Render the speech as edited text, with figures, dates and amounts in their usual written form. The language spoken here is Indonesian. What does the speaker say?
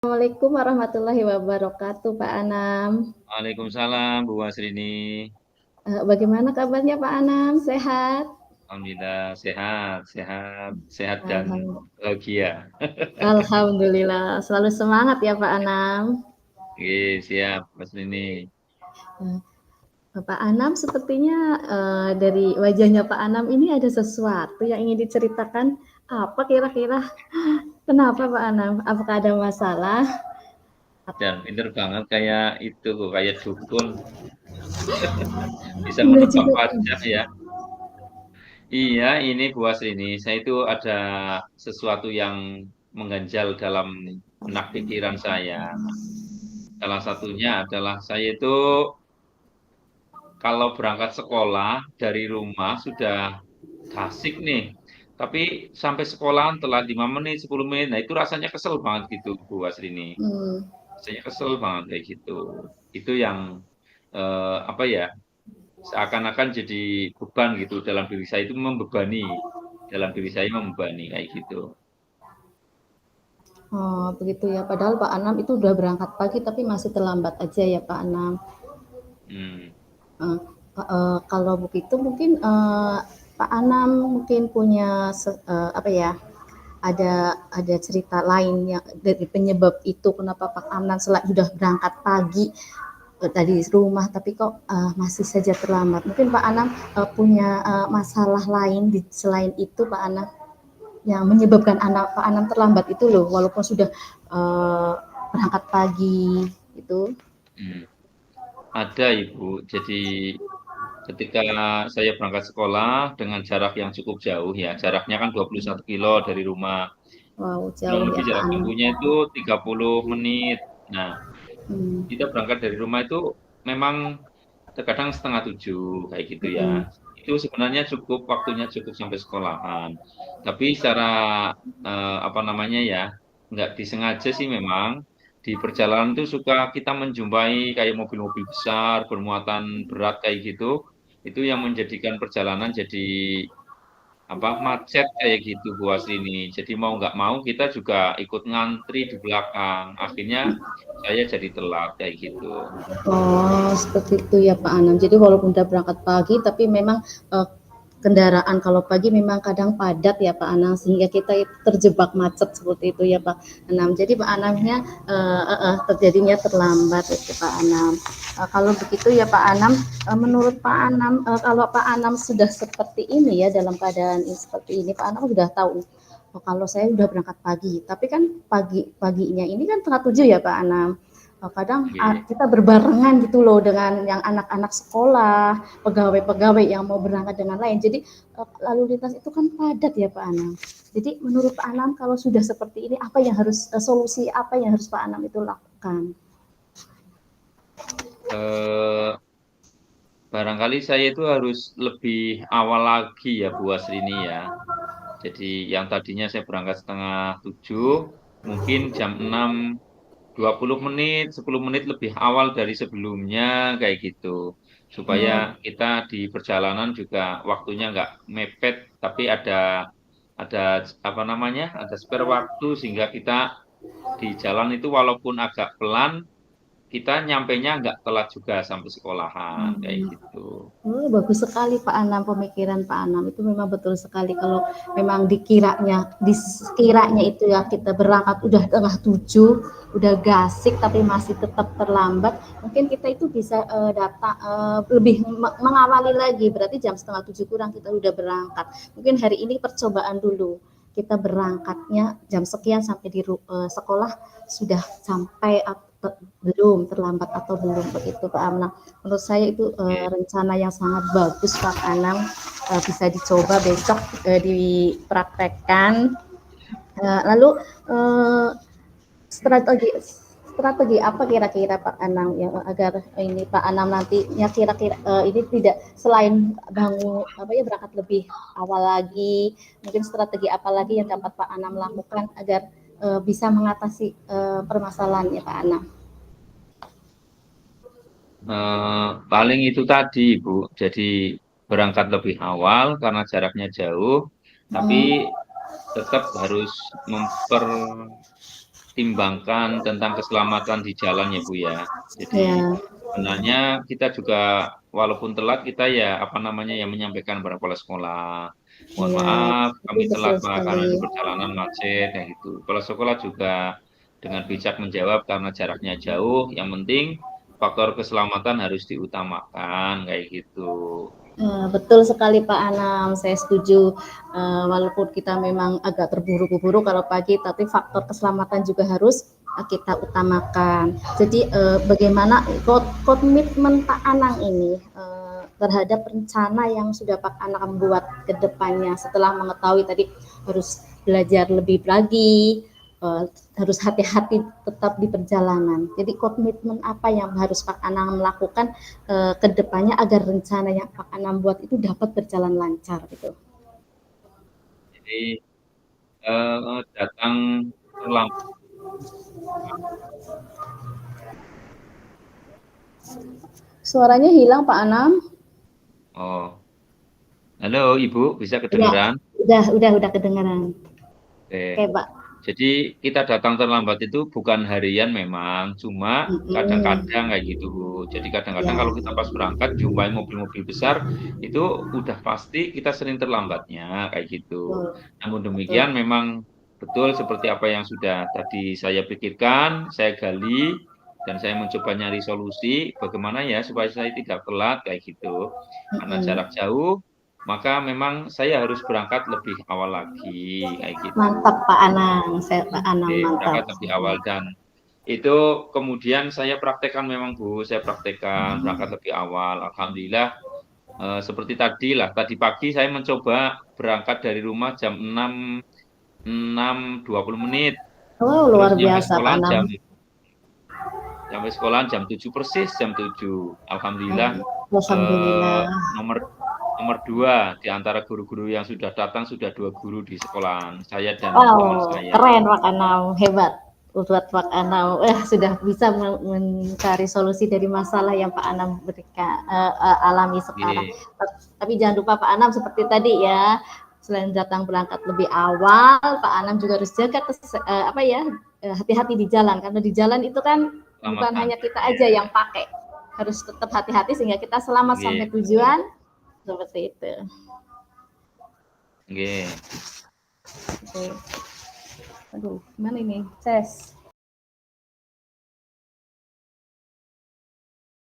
Assalamualaikum warahmatullahi wabarakatuh, Pak Anam. Waalaikumsalam Bu Wasrini. Bagaimana kabarnya Pak Anam? Sehat? Alhamdulillah sehat, sehat, sehat dan Alham- bahagia. Alhamdulillah, selalu semangat ya Pak Anam. Oke, siap Mas Rini. Eh, Pak Anam, sepertinya dari wajahnya Pak Anam ini ada sesuatu yang ingin diceritakan. Apa kira-kira? Kenapa Pak Anam? Apakah ada masalah? Dan pinter banget kayak itu, kayak dukun. Bisa Enggak menebak juga. wajah ya. Iya, ini Bu Wasrini. Saya itu ada sesuatu yang mengganjal dalam benak pikiran saya. Salah satunya adalah saya itu kalau berangkat sekolah dari rumah sudah asik nih. Tapi sampai sekolahan telat 5 menit, 10 menit. Nah, itu rasanya kesel banget gitu, Bu Asrini. Hmm. Rasanya kesel banget kayak gitu. Itu yang apa ya? Seakan-akan jadi beban gitu dalam diri saya itu membebani. Dalam diri saya membebani kayak gitu. Oh, begitu ya. Padahal Pak Anam itu udah berangkat pagi tapi masih terlambat aja ya Pak Anam. Hmm. Eee kalau begitu mungkin, Pak Anam mungkin punya apa ya, ada cerita lain yang dari penyebab itu kenapa Pak Anam sudah berangkat pagi, dari rumah tapi kok, masih saja terlambat. Mungkin Pak Anam, punya, masalah lain selain itu Pak Anam, yang menyebabkan Pak Anam terlambat itu loh, walaupun sudah, berangkat pagi itu? Hmm. Ada Ibu. Jadi ketika saya berangkat sekolah dengan jarak yang cukup jauh ya, jaraknya kan 21 kilo dari rumah. Wow, Kurang jauh ya lebih Pak jarak Anam. tempuhnya itu 30 menit. Nah, Mmm. kita berangkat dari rumah itu memang terkadang setengah tujuh kayak gitu ya. Mhm. Itu sebenarnya cukup waktunya cukup sampai sekolahan. Tapi secara apa namanya ya, nggak disengaja sih memang di perjalanan itu suka kita menjumpai kayak mobil-mobil besar bermuatan berat kayak gitu. Itu yang menjadikan perjalanan jadi apa macet kayak gitu Bu Asrini. Jadi mau nggak mau kita juga ikut ngantri di belakang. Akhirnya saya jadi telat kayak gitu. Oh, seperti itu ya Pak Anam. Jadi walaupun udah berangkat pagi, tapi memang kendaraan kalau pagi memang kadang padat ya Pak Anam, sehingga kita itu terjebak macet seperti itu ya Pak Anam. Jadi Pak Anamnya terjadinya terlambat itu Pak Anam. Kalau begitu ya Pak Anam, menurut Pak Anam, kalau Pak Anam sudah seperti ini ya dalam keadaan seperti ini, Pak Anam sudah tahu. Oh, kalau saya udah berangkat pagi, tapi kan paginya ini kan setengah tujuh ya Pak Anam. Kadang Oke. kita berbarengan gitu loh dengan yang anak-anak sekolah, pegawai-pegawai yang mau berangkat dengan lain. Jadi lalu lintas itu kan padat ya Pak Anam. Jadi menurut Pak Anam kalau sudah seperti ini apa yang harus solusi apa yang harus Pak Anam itu lakukan? Eh, Barangkali saya itu harus lebih awal lagi ya Bu Asrini ya. Jadi yang tadinya saya berangkat setengah tujuh, mungkin jam 6 20 menit, 10 menit lebih awal dari sebelumnya kayak gitu. Supaya Oh, kita di perjalanan juga waktunya nggak mepet, tapi ada apa namanya, ada spare waktu sehingga kita di jalan itu walaupun agak pelan, kita nyampainya nggak telat juga sampai sekolahan kayak gitu. oh, bagus sekali Pak Anam, pemikiran Pak Anam itu memang betul sekali kalau memang dikiranya itu ya kita berangkat udah tengah tujuh, udah gasik tapi masih tetap terlambat, mungkin kita itu bisa datang lebih mengawali lagi, berarti jam setengah tujuh kurang kita udah berangkat. Mungkin hari ini percobaan dulu kita berangkatnya jam sekian sampai di sekolah sudah sampai belum terlambat atau belum begitu Pak Anam. Menurut saya itu Oke. rencana yang sangat bagus Pak Anam, bisa dicoba besok dipraktekkan. Lalu strategi strategi apa kira-kira Pak Anam yang agar ini Pak Anam nantinya kira-kira ini tidak selain bangun apa ya berangkat lebih awal lagi, mungkin strategi apa lagi yang dapat Pak Anam lakukan agar bisa mengatasi permasalahannya Pak Anam? Paling itu tadi, Bu. Jadi berangkat lebih awal karena jaraknya jauh, tapi Hmm, tetap harus mempertimbangkan tentang keselamatan di jalan ya Bu ya. Jadi Ya, sebenarnya kita juga walaupun telat kita ya apa namanya ya menyampaikan kepada kepala sekolah. Mohon iya, maaf itu kami betul telat Pak sekali. karena di perjalanan macet kayak gitu. Kepala sekolah juga dengan bijak menjawab karena jaraknya jauh, yang penting faktor keselamatan harus diutamakan kayak gitu. Betul sekali Pak Anam, saya setuju. Walaupun kita memang agak terburu-buru kalau pagi, tapi faktor keselamatan juga harus kita utamakan. Jadi bagaimana komitmen Pak Anang ini terhadap rencana yang sudah Pak Anang buat ke depannya setelah mengetahui tadi harus belajar lebih lagi, uh, harus hati-hati tetap di perjalanan. Jadi komitmen apa yang harus Pak Anang melakukan ke depannya agar rencana yang Pak Anam buat itu dapat berjalan lancar gitu. Jadi datang terlambat. Suaranya hilang Pak Anam. Oh, halo Ibu, bisa Ya, kedengeran? udah kedengaran. Oke. Oke Pak. Jadi kita datang terlambat itu bukan harian memang, cuma Mm-mm. kadang-kadang kayak gitu. Bu. Jadi kadang-kadang kalau kita Ya, pas berangkat jumpai mobil-mobil besar, itu udah pasti kita sering terlambatnya kayak gitu. betul, Namun betul. demikian memang betul seperti apa yang sudah tadi saya pikirkan, saya gali, dan saya mencoba nyari solusi bagaimana ya supaya saya tidak telat kayak gitu. Karena Mm-mm. jarak jauh, maka memang saya harus berangkat lebih awal lagi kayak Mantap gitu. Pak Anang, saya Pak Anang Oke, mantap. berangkat lebih awal dan itu kemudian saya praktekkan memang Bu, saya praktekkan berangkat lebih awal. Alhamdulillah seperti tadi lah, tadi pagi saya mencoba berangkat dari rumah jam 6.20 Wow, terus luar biasa Pak Anam. nyampe sekolahan jam 7 persis jam 7. Alhamdulillah Alhamdulillah. nomor nomor dua di antara guru-guru yang sudah datang sudah dua guru di sekolahan, saya dan teman Wow, saya. keren Pak Anam, hebat. Buat Pak Anam, sudah bisa mencari solusi dari masalah yang Pak Anam berikan alami sekarang. Oke, Tapi jangan lupa Pak Anam seperti tadi ya, selain datang berangkat lebih awal, Pak Anam juga harus jaga hati-hati di jalan karena di jalan itu kan bukan keselamatan. hanya kita aja Ya, yang pakai, harus tetap hati-hati sehingga kita selamat oke, sampai tujuan seperti itu. oke. Oke. Aduh, gimana ini? Ces.